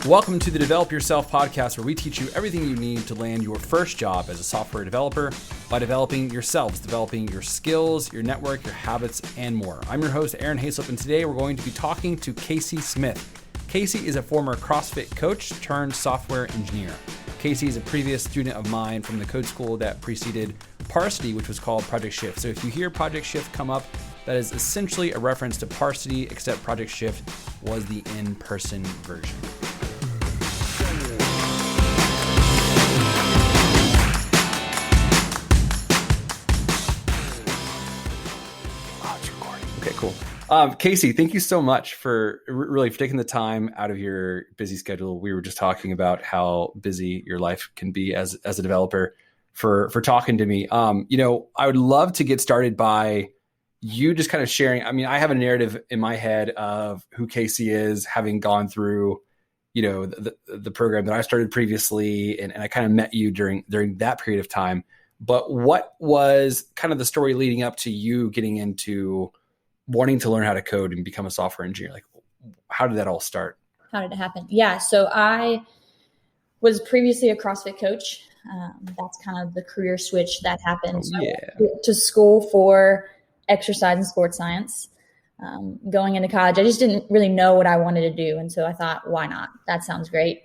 Welcome to the Develop Yourself podcast, where we teach you everything you need to land your first job as a software developer by developing yourselves, developing your skills, your network, your habits, and more. I'm your host, Aaron Haslip, and today we're going to be talking to Casey Smith. Casey is a former CrossFit coach turned software engineer. Casey is a previous student of mine from the code school that preceded Parsity, which was called Project Shift. So if you hear Project Shift come up, that is essentially a reference to Parsity, except Project Shift was the in-person version. Okay, cool. Casey, thank you so much for really taking the time out of your busy schedule. We were just talking about how busy your life can be as a developer for talking to me. I would love to get started by you just kind of sharing. I mean, I have a narrative in my head of who Casey is, having gone through, the program that I started previously, and I kind of met you during that period of time. But what was kind of the story leading up to you getting into wanting to learn how to code and become a software engineer? Like, how did that all start? How did it happen? Yeah. So I was previously a CrossFit coach. That's kind of the career switch that happened. So I went to school for exercise and sports science. Going into college, I just didn't really know what I wanted to do. And so I thought, why not? That sounds great.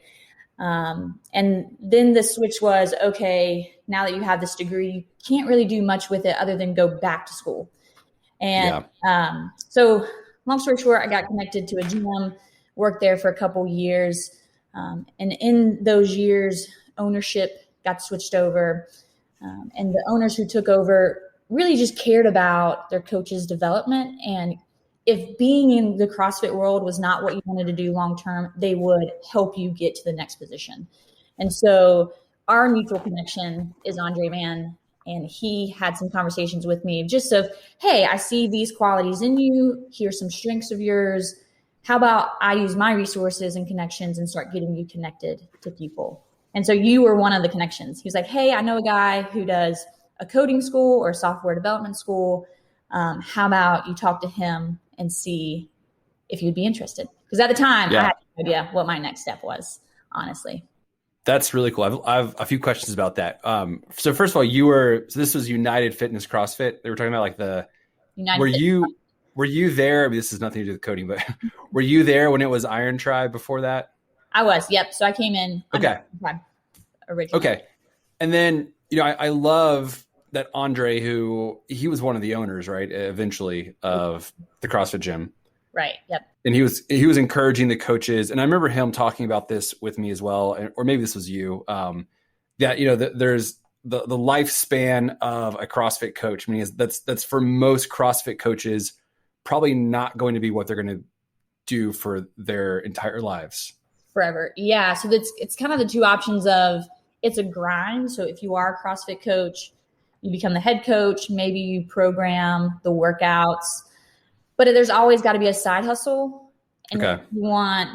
And then the switch was, okay, now that you have this degree, you can't really do much with it other than go back to school. And so long story short, I got connected to a gym, worked there for a couple years. And in those years, ownership got switched over. And the owners who took over really just cared about their coaches' development. And if being in the CrossFit world was not what you wanted to do long-term, they would help you get to the next position. And so our mutual connection is Andre Mann. And he had some conversations with me just of, hey, I see these qualities in you. Here's some strengths of yours. How about I use my resources and connections and start getting you connected to people? And so you were one of the connections. He was like, hey, I know a guy who does a coding school or a software development school. How about you talk to him and see if you'd be interested? Because at the time, I had no idea what my next step was, honestly. That's really cool. I have a few questions about that. So first of all, this was United Fitness CrossFit. They were talking about like the, were you there? I mean, this has nothing to do with coding, but were you there when it was Iron Tribe before that? I was. Yep. So I came in. Okay. Originally. Okay. And then, I love that Andre, he was one of the owners, right? Eventually of the CrossFit gym. Right. Yep. And he was encouraging the coaches. And I remember him talking about this with me as well. Or maybe this was you, that, there's the lifespan of a CrossFit coach. I mean, that's for most CrossFit coaches, probably not going to be what they're going to do for their entire lives. Forever. Yeah. So it's kind of the two options of, it's a grind. So if you are a CrossFit coach, you become the head coach, maybe you program the workouts, but there's always got to be a side hustle. And if you want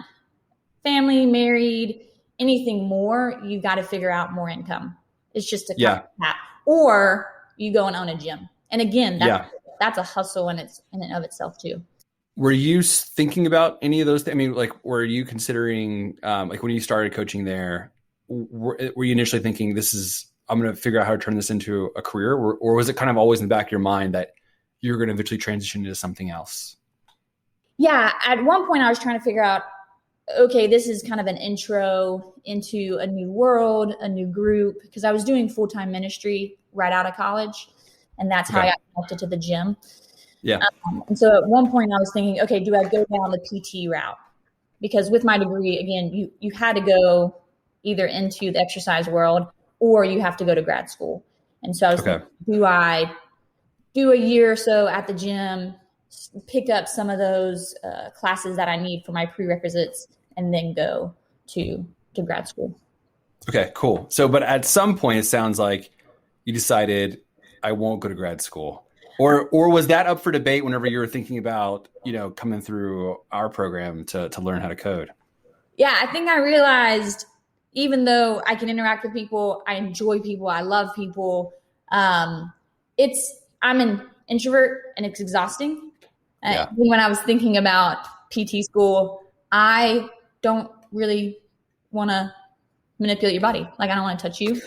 family, married, anything more, you got to figure out more income. It's just a that. Or you go and own a gym. And again, that's a hustle in and of itself too. Were you thinking about any of those things? I mean, like, were you considering, like when you started coaching there, were you initially thinking I'm going to figure out how to turn this into a career? Or was it kind of always in the back of your mind that you're going to eventually transition into something else? Yeah. At one point I was trying to figure out, okay, this is kind of an intro into a new world, a new group, because I was doing full-time ministry right out of college. And that's how I got connected to the gym. Yeah. And so at one point I was thinking, okay, do I go down the PT route? Because with my degree, again, you had to go either into the exercise world or you have to go to grad school. And so I was thinking, do I do a year or so at the gym, pick up some of those classes that I need for my prerequisites, and then go to grad school? Okay, cool. So, but at some point it sounds like you decided I won't go to grad school. Or was that up for debate whenever you were thinking about, coming through our program to learn how to code? Yeah, I think I realized, even though I can interact with people, I enjoy people, I love people, I'm an introvert and it's exhausting. When I was thinking about PT school, I don't really want to manipulate your body. Like, I don't want to touch you.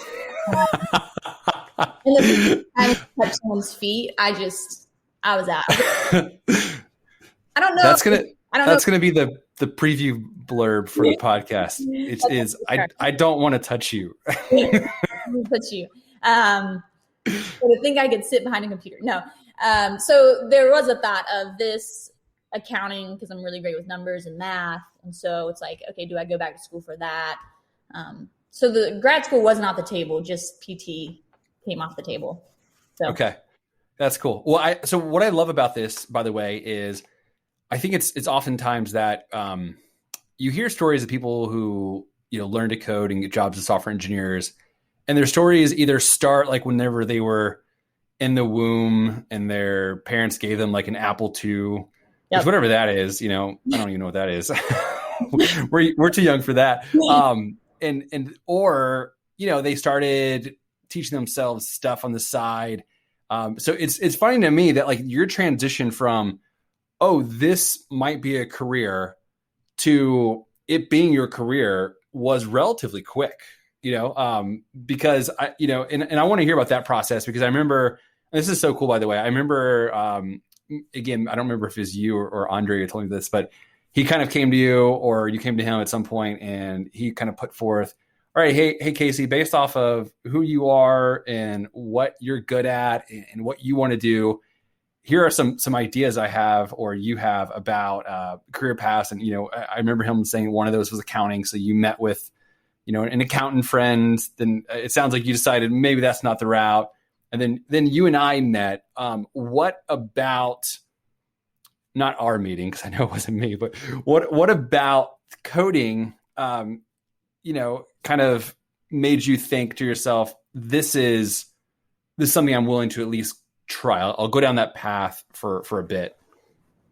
And the time I touch someone's feet, I was out. I don't know. That's gonna be the preview blurb for the podcast. It is I don't want to touch you. Touch you. But I think I could sit behind a computer. No. So there was a thought of this accounting, because I'm really great with numbers and math. And so it's like, okay, do I go back to school for that? So the grad school wasn't off the table, just PT came off the table. So. Okay. That's cool. Well, so what I love about this, by the way, is I think it's oftentimes that you hear stories of people who, learn to code and get jobs as software engineers, and their stories either start like whenever they were in the womb and their parents gave them like an Apple II, which whatever that is, I don't even know what that is. we're too young for that. Or they started teaching themselves stuff on the side. So it's funny to me that like your transition from, oh, this might be a career to it being your career was relatively quick, because and I want to hear about that process, because I remember, this is so cool, by the way. I remember, again, I don't remember if it was you or Andre who told me this, but he kind of came to you or you came to him at some point and he kind of put forth, all right, hey, Casey, based off of who you are and what you're good at and what you want to do, here are some ideas I have or you have about career paths. And, I remember him saying one of those was accounting. So you met with, an accountant friend. Then it sounds like you decided maybe that's not the route. And then you and I met. What about, not our meeting, because I know it wasn't me, but what about coding, kind of made you think to yourself, this is something I'm willing to at least try. I'll go down that path for a bit.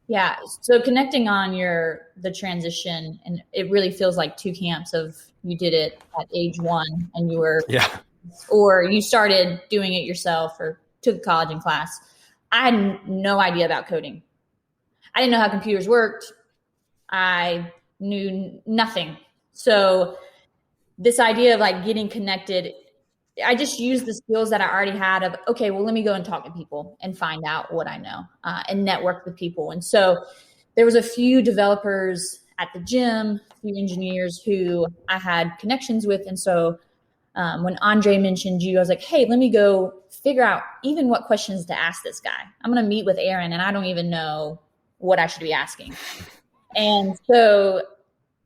Yeah. So connecting on the transition, and it really feels like two camps of you did it at age 1 and you were, or you started doing it yourself or took college in class. I had no idea about coding. I didn't know how computers worked. I knew nothing. So this idea of like getting connected, I just used the skills that I already had of, okay, well, let me go and talk to people and find out what I know and network with people. And so there was a few developers at the gym, a few engineers who I had connections with. And so when Andre mentioned you, I was like, hey, let me go figure out even what questions to ask this guy. I'm going to meet with Aaron and I don't even know what I should be asking. And so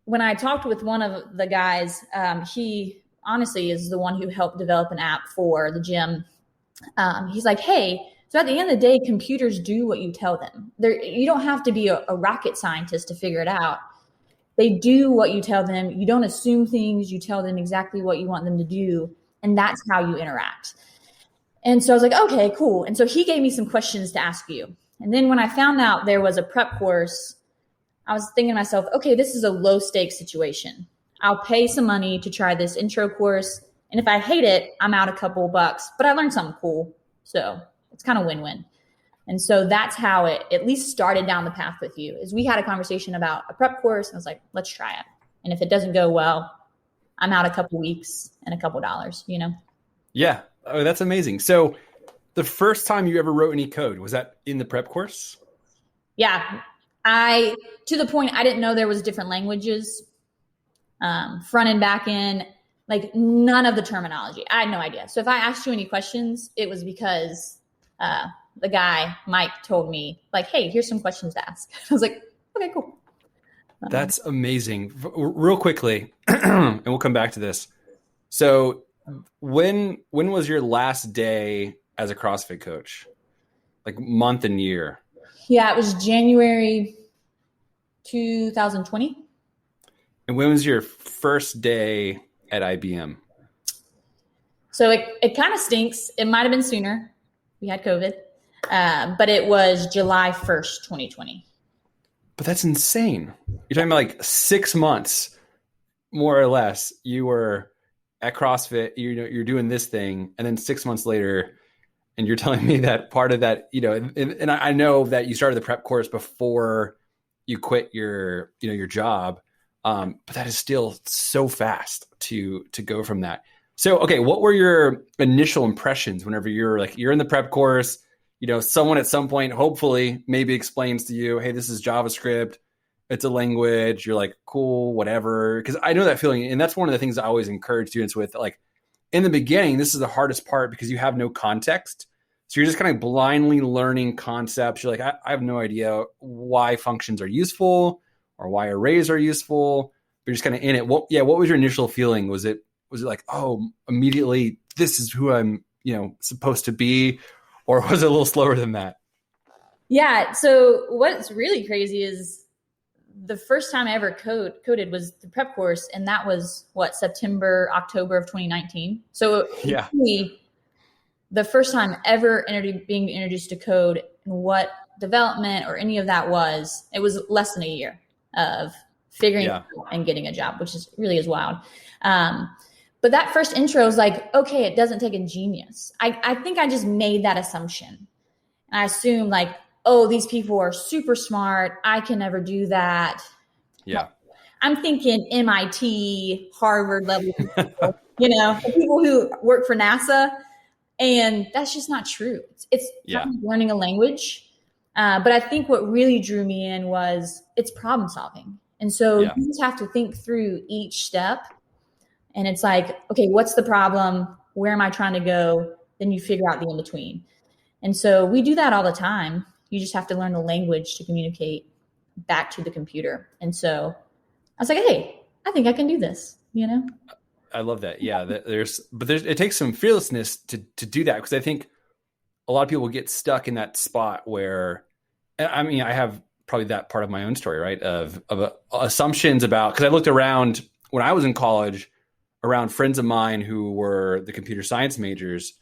when I talked with one of the guys, he honestly is the one who helped develop an app for the gym. He's like, hey, so at the end of the day, computers do what you tell them. You don't have to be a rocket scientist to figure it out. They do what you tell them. You don't assume things. You tell them exactly what you want them to do. And that's how you interact. And so I was like, okay, cool. And so he gave me some questions to ask you. And then when I found out there was a prep course, I was thinking to myself, okay, this is a low stakes situation. I'll pay some money to try this intro course. And if I hate it, I'm out a couple bucks, but I learned something cool. So it's kind of win-win. And so that's how it at least started down the path with you, is we had a conversation about a prep course. And I was like, let's try it. And if it doesn't go well, I'm out a couple weeks and a couple dollars, Yeah. Oh, that's amazing. So the first time you ever wrote any code, was that in the prep course? Yeah. To the point, I didn't know there was different languages, front and back end, like none of the terminology. I had no idea. So if I asked you any questions, it was because the guy, Mike, told me like, hey, here's some questions to ask. I was like, okay, cool. That's amazing. Real quickly, and we'll come back to this. So when was your last day as a CrossFit coach? Like month and year? Yeah, it was January 2020. And when was your first day at IBM? So it kind of stinks. It might have been sooner. We had COVID, but it was July 1st, 2020. But that's insane. You're talking about like 6 months, more or less. You were at CrossFit, you're doing this thing, and then 6 months later, and you're telling me that part of that, and I know that you started the prep course before you quit your job. But that is still so fast to go from that. So, okay, what were your initial impressions whenever you're in the prep course, someone at some point, hopefully maybe explains to you, hey, this is JavaScript. It's a language. You're like, cool, whatever. Because I know that feeling. And that's one of the things I always encourage students with. Like in the beginning, this is the hardest part because you have no context. So you're just kind of blindly learning concepts. You're like, I have no idea why functions are useful or why arrays are useful. But you're just kind of in it. What was your initial feeling? Was it like, oh, immediately this is who I'm, supposed to be? Or was it a little slower than that? Yeah. So what's really crazy is the first time I ever coded was the prep course. And that was September, October of 2019. So yeah, the first time ever being introduced to code and what development or any of that was, it was less than a year of figuring it out and getting a job, which really is wild. But that first intro was like, okay, it doesn't take a genius. I think I just made that assumption. And I assumed like, oh, these people are super smart. I can never do that. Yeah. I'm thinking MIT, Harvard level people, people who work for NASA. And that's just not true. It's kind of learning a language. But I think what really drew me in was it's problem solving. And so you just have to think through each step. And it's like, okay, what's the problem? Where am I trying to go? Then you figure out the in-between. And so we do that all the time. You just have to learn the language to communicate back to the computer. And so I was like, hey, I think I can do this, I love that. Yeah. It takes some fearlessness to do that. Because I think a lot of people get stuck in that spot where, I mean, I have probably that part of my own story, right? Of assumptions about, because I looked around when I was in college around friends of mine who were the computer science majors.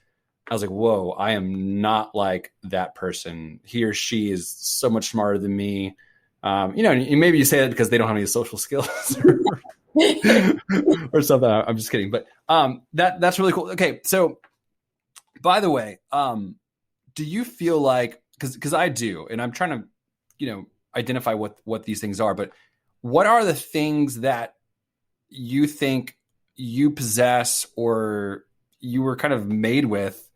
I was like, whoa, I am not like that person. He or she is so much smarter than me. Maybe you say that because they don't have any social skills or something. I'm just kidding. But that's really cool. Okay. So by the way, do you feel like, because I do, and I'm trying to, identify what these things are, but what are the things that you think you possess or you were kind of made with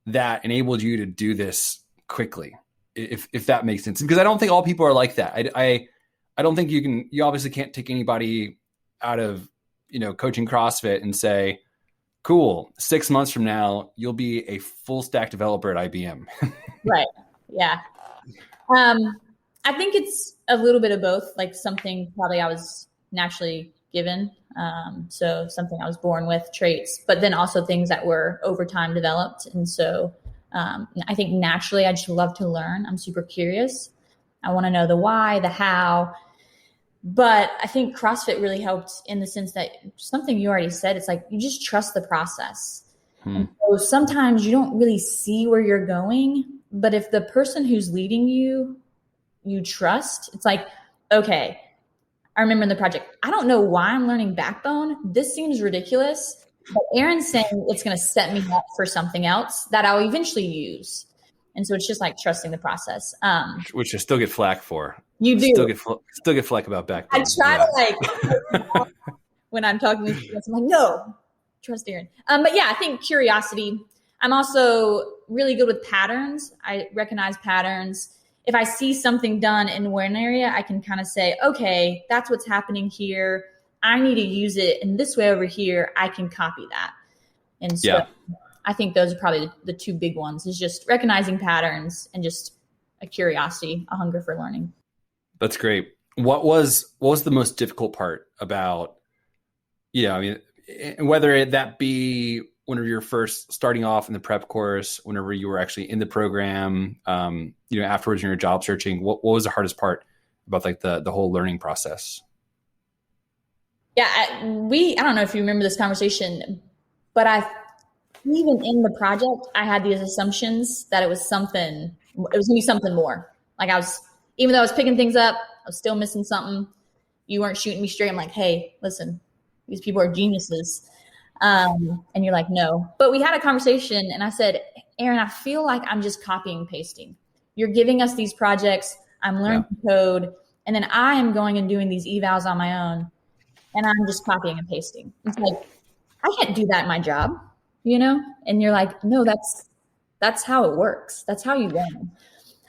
that enabled you to do this quickly, if that makes sense? Because I don't think all people are like that. I don't think you obviously can't take anybody out of, coaching CrossFit and say, cool, 6 months from now, you'll be a full stack developer at IBM. Right. Yeah. I think it's a little bit of both, like something probably I was naturally given. So something I was born with, traits, but then also things that were over time developed. And so I think naturally I just love to learn. I'm super curious. I want to know the why, the how. But I think CrossFit really helped in the sense that something you already said, it's like you just trust the process. And so sometimes you don't really see where you're going, but if the person who's leading you trust, it's like, okay, I remember in the project, I don't know why I'm learning Backbone. This seems ridiculous, but Aaron's saying it's going to set me up for something else that I'll eventually use. And so it's just like trusting the process. Which you still get flack for. You do. Still get flack about Backbone. I try to when I'm talking to students, I'm like, no, trust Aaron. But yeah, I think curiosity. I'm also really good with patterns. I recognize patterns. If I see something done in one area, I can kind of say, okay, that's what's happening here. I need to use it in this way over here. I can copy that. And so I think those are probably the two big ones, is just recognizing patterns and just a curiosity, a hunger for learning. That's great. What was the most difficult part about, whether that be whenever you're first starting off in the prep course, whenever you were actually in the program, afterwards when you're job searching, what was the hardest part about like the whole learning process? Yeah, I don't know if you remember this conversation, but even in the project, I had these assumptions that it was going to be something more. Like even though I was picking things up, I was still missing something. You weren't shooting me straight. I'm like, hey, listen, these people are geniuses. And you're like, no. But we had a conversation and I said, Aaron, I feel like I'm just copying and pasting. You're giving us these projects. I'm learning code. And then I am going and doing these evals on my own. and I'm just copying and pasting. It's like, I can't do that in my job, you know? And you're like, no, that's how it works. That's how you learn.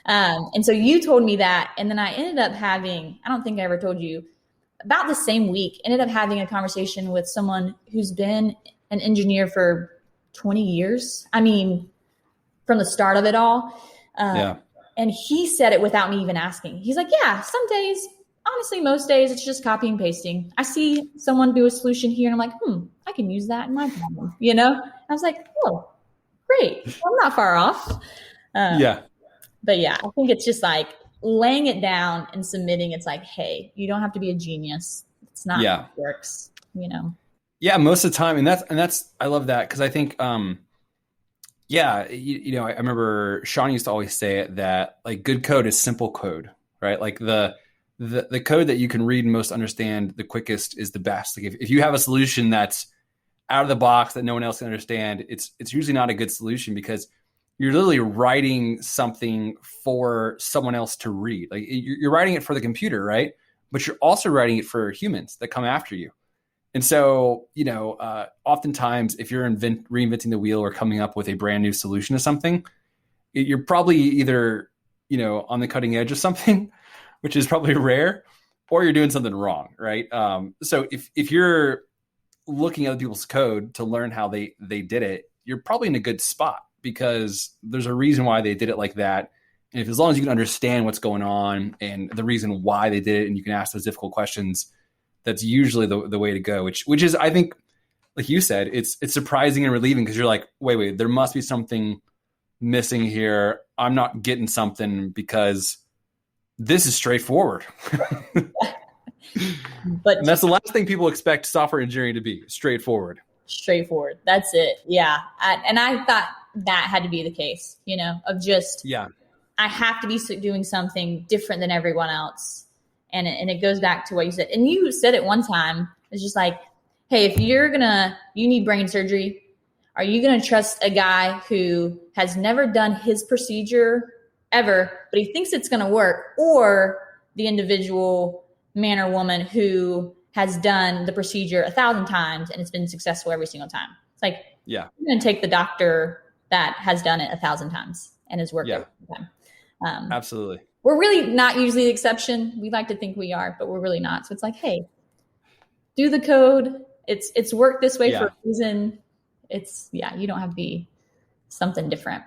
And so you told me that. And then I ended up having, I don't think I ever told you, about the same week, ended up having a conversation with someone who's been an engineer for 20 years. I mean, from the start of it all. And he said it without me even asking. He's like, yeah, some days, honestly, most days it's just copy and pasting. I see someone do a solution here and I'm like, I can use that in my problem, you know? I was like, oh, great. Well, I'm not far off. But yeah, I think it's just like laying it down and submitting. It's like, hey, you don't have to be a genius. It's not how it works, you know? Yeah, most of the time. And that's, I love that. Cause I think, you know, I remember Sean used to always say it that like good code is simple code, right? Like the code that you can read and most understand the quickest is the best. Like if you have a solution that's out of the box that no one else can understand, it's usually not a good solution because you're literally writing something for someone else to read. Like you're writing it for the computer, right? But you're also writing it for humans that come after you. And so, you know, oftentimes if you're reinventing the wheel or coming up with a brand new solution to something, you're probably either, you know, on the cutting edge of something, which is probably rare, or you're doing something wrong, right? So if you're looking at other people's code to learn how they did it, you're probably in a good spot because there's a reason why they did it like that. And if as long as you can understand what's going on and the reason why they did it, and you can ask those difficult questions, that's usually the way to go, which is, I think, like you said, it's surprising and relieving because you're like, wait, there must be something missing here. I'm not getting something because this is straightforward. But and that's the last thing people expect software engineering to be, straightforward. Straightforward. That's it. Yeah. And I thought that had to be the case, you know, of just, I have to be doing something different than everyone else. And it goes back to what you said. And you said it one time. It's just like, hey, if you need brain surgery, are you going to trust a guy who has never done his procedure ever, but he thinks it's going to work, or the individual man or woman who has done the procedure 1,000 times and it's been successful every single time? It's like, you're going to take the doctor that has done it 1,000 times and has worked every time. Absolutely. We're really not usually the exception. We like to think we are, but we're really not. So it's like, hey, do the code. It's worked this way for a reason. You don't have to be something different.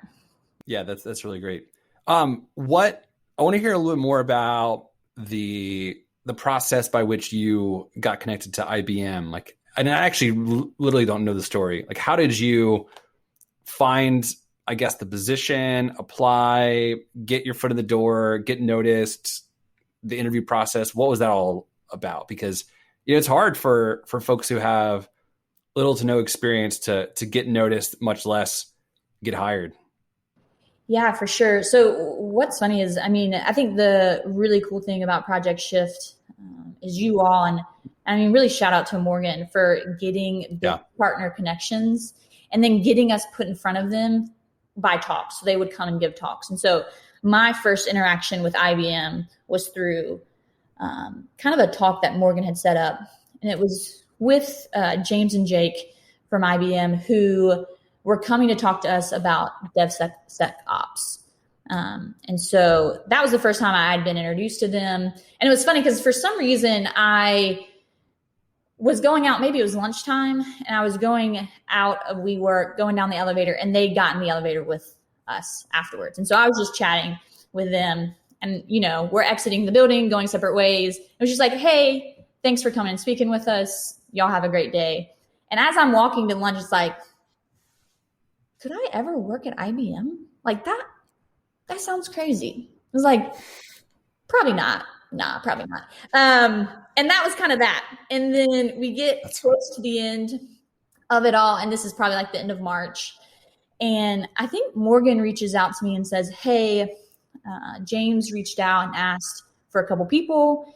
Yeah, that's really great. I want to hear a little bit more about the process by which you got connected to IBM. Like, and I actually literally don't know the story. Like, how did you find, I guess, the position, apply, get your foot in the door, get noticed, the interview process? What was that all about? Because, you know, it's hard for folks who have little to no experience to get noticed, much less get hired. Yeah, for sure. So what's funny is, I mean, I think the really cool thing about Project Shift is you all, and I mean, really shout out to Morgan for getting big partner connections and then getting us put in front of them by talks. So they would come and give talks. And so my first interaction with IBM was through kind of a talk that Morgan had set up. And it was with James and Jake from IBM, who were coming to talk to us about DevSecOps. And so that was the first time I had been introduced to them. And it was funny because for some reason I was going out, maybe it was lunchtime, and I was going out of WeWork, going down the elevator, and they got in the elevator with us afterwards. And so I was just chatting with them, and, you know, we're exiting the building, going separate ways. It was just like, hey, thanks for coming and speaking with us. Y'all have a great day. And as I'm walking to lunch, it's like, could I ever work at IBM? Like that sounds crazy. I was like, probably not. Nah, probably not. And that was kind of that. And then we get close to the end of it all. And this is probably like the end of March. And I think Morgan reaches out to me and says, hey, James reached out and asked for a couple people.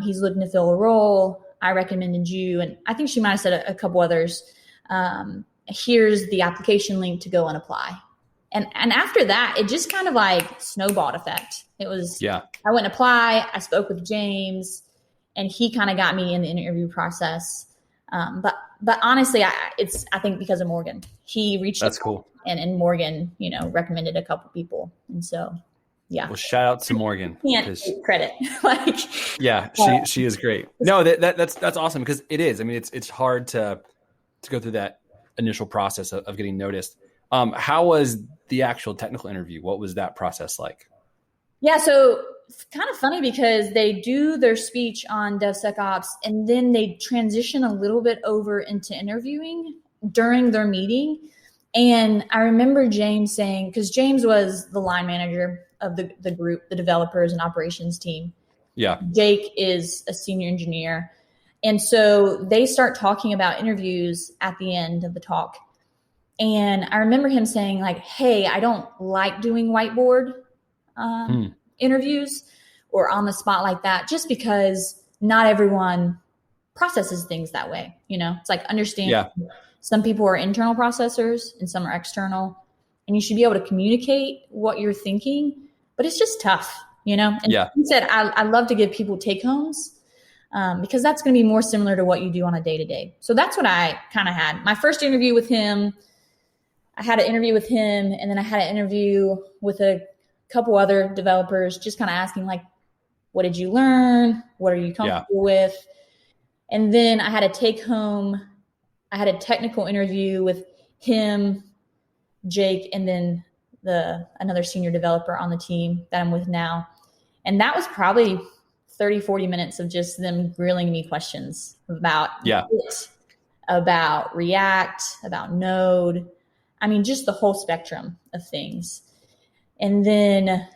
He's looking to fill a role. I recommended you. And I think she might have said a couple others. Here's the application link to go and apply. And after that, it just kind of like snowballed effect. It was, I went and apply. I spoke with James, and he kind of got me in the interview process. But honestly, I think because of Morgan, he reached. That's cool. And Morgan, recommended a couple people, and so yeah. Well, shout out to Morgan. Can't take credit. Yeah, she is great. No, that's awesome, because it is. I mean, it's hard to go through that initial process of getting noticed. How was the actual technical interview? What was that process like? Yeah, so it's kind of funny because they do their speech on DevSecOps and then they transition a little bit over into interviewing during their meeting. And I remember James saying, because James was the line manager of the group, the developers and operations team. Yeah. Jake is a senior engineer. And so they start talking about interviews at the end of the talk. And I remember him saying like, hey, I don't like doing whiteboard interviews or on the spot like that, just because not everyone processes things that way. It's like, understand some people are internal processors and some are external, and you should be able to communicate what you're thinking, but it's just tough, And he said, I love to give people take homes because that's going to be more similar to what you do on a day-to-day. So that's what I kind of had. My first interview with him, I had an interview with him, and then I had an interview with a couple other developers, just kind of asking like, what did you learn? What are you comfortable with? And then I had a take home. I had a technical interview with him, Jake, and then another senior developer on the team that I'm with now. And that was probably 30, 40 minutes of just them grilling me questions about it, about React, about Node. I mean, just the whole spectrum of things. And then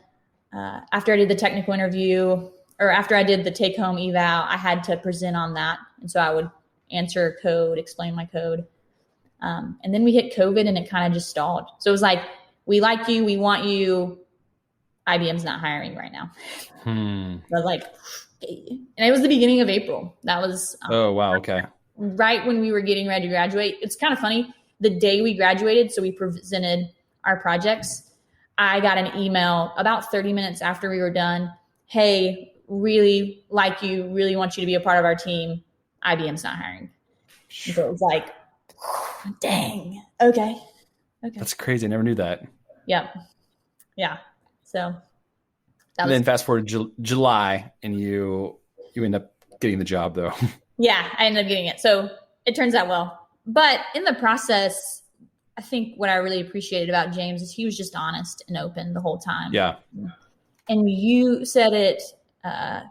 after I did the technical interview, or after I did the take-home eval, I had to present on that. And so I would answer code, explain my code. And then we hit COVID and it kind of just stalled. So it was like, we like you, we want you. IBM's not hiring right now. But like, and it was the beginning of April. That was oh wow, okay. Right when we were getting ready to graduate. It's kind of funny. The day we graduated, so we presented our projects, I got an email about 30 minutes after we were done. Hey, really like you, really want you to be a part of our team. IBM's not hiring. So it was like, dang, okay. That's crazy. I never knew that. Yep. Yeah. So and then fast forward July, and you end up getting the job though. Yeah, I ended up getting it. So it turns out well. But in the process, I think what I really appreciated about James is he was just honest and open the whole time. Yeah. And you said it,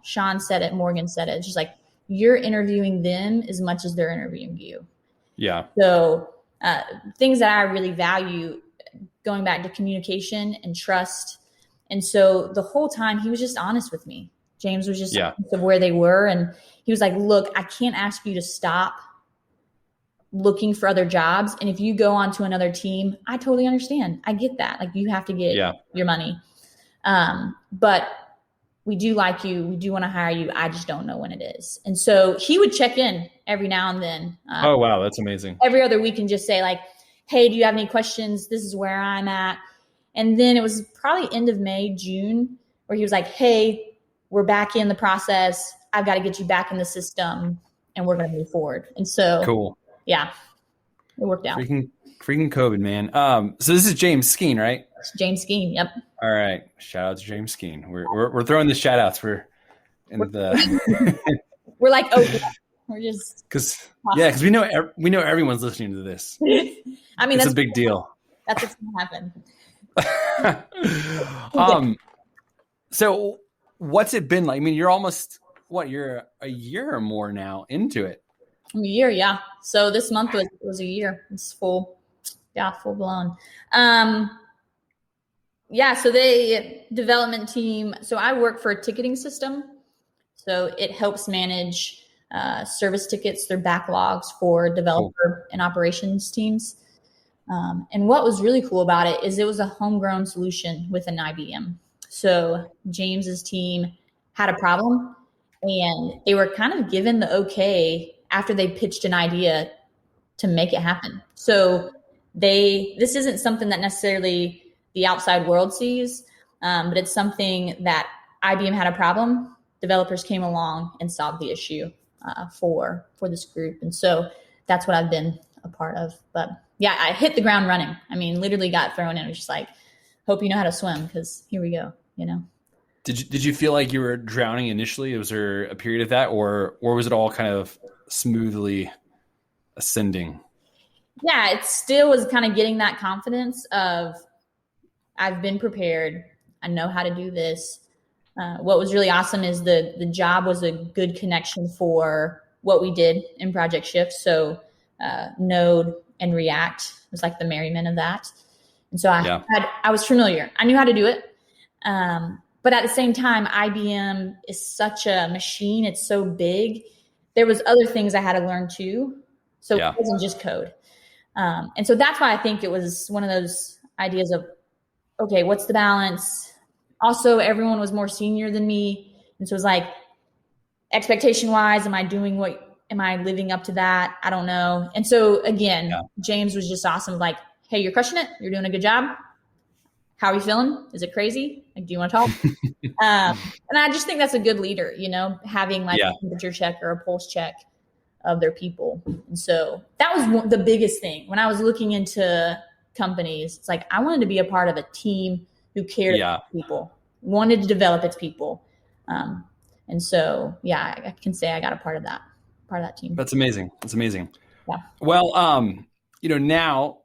Sean said it, Morgan said it. It's just like, you're interviewing them as much as they're interviewing you. Yeah. So things that I really value, going back to communication and trust. And so the whole time he was just honest with me. James was just honest of where they were. And he was like, look, I can't ask you to stop looking for other jobs. And if you go on to another team, I totally understand. I get that. Like, you have to get your money. But we do like you. We do want to hire you. I just don't know when it is. And so he would check in every now and then. Oh, wow. That's amazing. Every other week, and just say like, hey, do you have any questions? This is where I'm at. And then it was probably end of May, June, where he was like, hey, we're back in the process. I've got to get you back in the system and we're going to move forward. And so, cool. Yeah, it worked out. Freaking COVID, man. So this is James Skeen, right? James Skeen. Yep. All right. Shout out to James Skeen. We're throwing the shout outs we're like, oh, we're just because we know everyone's listening to this. I mean, that's a big deal. That's what's going to happen. So what's it been like? I mean, you're almost you're a year or more now into it. A year, yeah. So this month was a year. It's full blown. So the development team. So I work for a ticketing system. So it helps manage service tickets, their backlogs for developer and operations teams. And what was really cool about it is it was a homegrown solution with an IBM. So James's team had a problem, and they were kind of given the okay after they pitched an idea to make it happen. So this isn't something that necessarily the outside world sees, but it's something that IBM had a problem. developers came along and solved the issue for this group. And so that's what I've been a part of. But yeah, I hit the ground running. I mean, literally got thrown in. It was just like, hope you know how to swim, because here we go, you know. Did you feel like you were drowning initially? Was there a period of that, or was it all kind of smoothly ascending? Yeah, it still was kind of getting that confidence of, I've been prepared. I know how to do this. What was really awesome is the job was a good connection for what we did in Project Shift. So Node and React was like the merriment of that. And so I was familiar. I knew how to do it. But at the same time, IBM is such a machine. It's so big. There was other things I had to learn too. So it wasn't just code. And so that's why I think it was one of those ideas of, okay, what's the balance? Also, everyone was more senior than me. And so it was like, expectation wise, am I living up to that? I don't know. And so again, James was just awesome. Like, hey, you're crushing it. You're doing a good job. How are you feeling? Is it crazy? Like, do you want to talk? And I just think that's a good leader, you know, having like a temperature check or a pulse check of their people. And so that was the biggest thing when I was looking into companies. It's like, I wanted to be a part of a team who cared about people, wanted to develop its people. And so, I can say I got a part of that team. That's amazing. That's amazing. Yeah. Well, you know, now,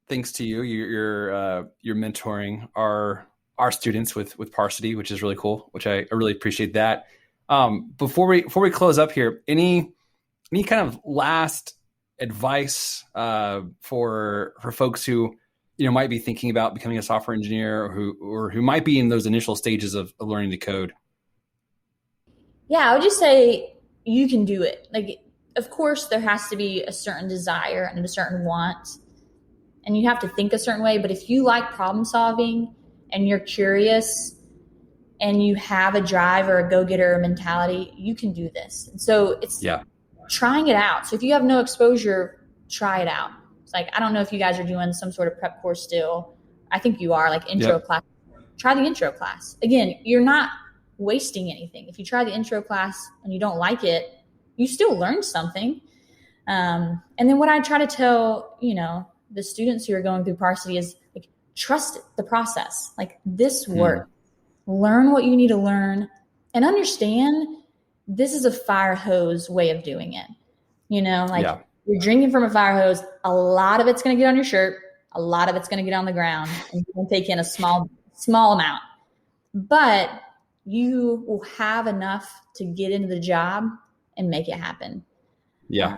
thanks to you, you're mentoring our students with Parsity, which is really cool, which I really appreciate that. Before we close up here, any kind of last advice for folks who, you know, might be thinking about becoming a software engineer, or who might be in those initial stages of learning to code? Yeah, I would just say you can do it. Like, of course, there has to be a certain desire and a certain want, and you have to think a certain way. But if you like problem solving and you're curious and you have a drive or a go-getter mentality, you can do this. And so it's trying it out. So if you have no exposure, try it out. It's like, I don't know if you guys are doing some sort of prep course still. I think you are, like intro class. Try the intro class. Again, you're not wasting anything. If you try the intro class and you don't like it, you still learned something. And then what I try to tell, you know, the students who are going through Parsity is like, trust the process. Like, this work, learn what you need to learn, and understand this is a fire hose way of doing it. You know, like you're drinking from a fire hose. A lot of it's going to get on your shirt. A lot of it's going to get on the ground, and you can take in a small amount, but you will have enough to get into the job and make it happen. Yeah.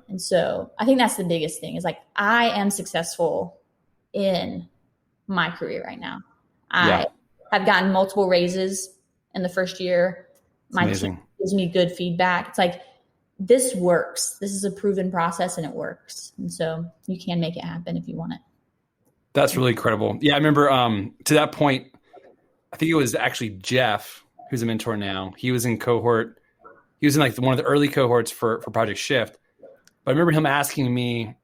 And so I think that's the biggest thing is like, I am successful in my career right now. I have gotten multiple raises in the first year. My team gives me good feedback. It's like, this works. This is a proven process and it works. And so you can make it happen if you want it. That's really incredible. Yeah. I remember to that point, I think it was actually Jeff, who's a mentor now. He was in like one of the early cohorts for Project Shift. But I remember him asking me,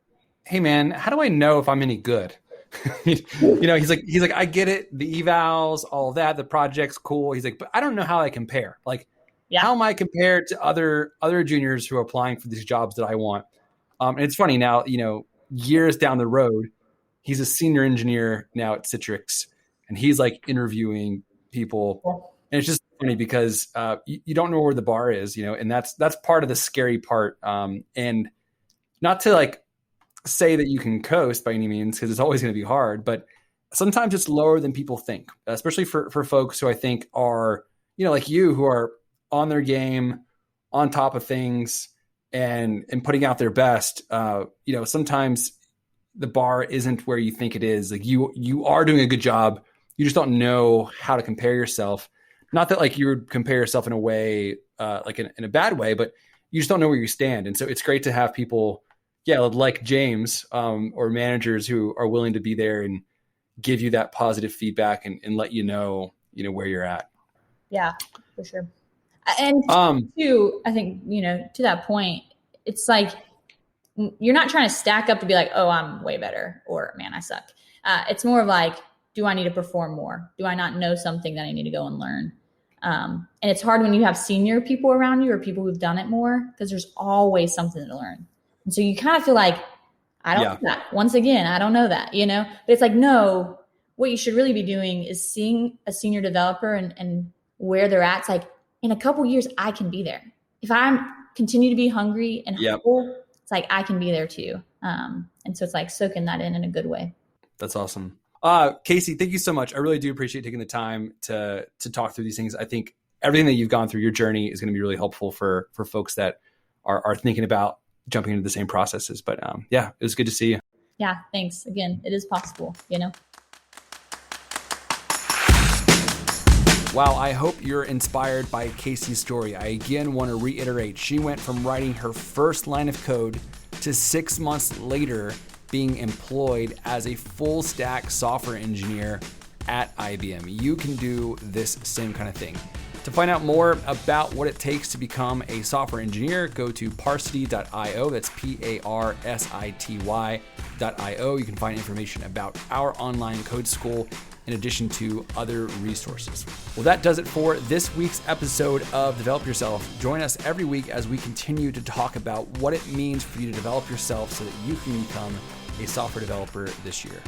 hey man, how do I know if I'm any good? You know, he's like, I get it. The evals, all that, the project's cool. He's like, but I don't know how I compare. Like, how am I compared to other juniors who are applying for these jobs that I want? And it's funny now, you know, years down the road, he's a senior engineer now at Citrix, and he's like interviewing people. And it's just funny because you don't know where the bar is, you know, and that's part of the scary part. And not to like say that you can coast by any means, because it's always going to be hard, but sometimes it's lower than people think, especially for folks who I think are, you know, like you, who are on their game, on top of things, and putting out their best. You know, sometimes the bar isn't where you think it is. Like you are doing a good job. You just don't know how to compare yourself. Not that like you would compare yourself in a way, like in a bad way, but you just don't know where you stand. And so it's great to have people, like James, or managers who are willing to be there and give you that positive feedback and let you know where you're at. Yeah, for sure. And too, I think, you know, to that point, it's like, you're not trying to stack up to be like, oh, I'm way better, or man, I suck. It's more of like, do I need to perform more? Do I not know something that I need to go and learn? And it's hard when you have senior people around you or people who've done it more, because there's always something to learn. And so you kind of feel like, I don't know that. Once again, I don't know that, but it's like, no, what you should really be doing is seeing a senior developer and where they're at. It's like, in a couple years, I can be there. If I'm continue to be hungry and humble, it's like, I can be there too. And so it's like soaking that in a good way. That's awesome. Casey, thank you so much. I really do appreciate taking the time to talk through these things. I think everything that you've gone through, your journey is going to be really helpful for folks that are thinking about jumping into the same processes. But it was good to see you. Yeah, thanks. Again, it is possible, Wow, I hope you're inspired by Casey's story. I again want to reiterate, she went from writing her first line of code to 6 months later being employed as a full stack software engineer at IBM. You can do this same kind of thing. To find out more about what it takes to become a software engineer, go to parsity.io. That's parsity.io. You can find information about our online code school in addition to other resources. Well, that does it for this week's episode of Develop Yourself. Join us every week as we continue to talk about what it means for you to develop yourself so that you can become a software developer this year.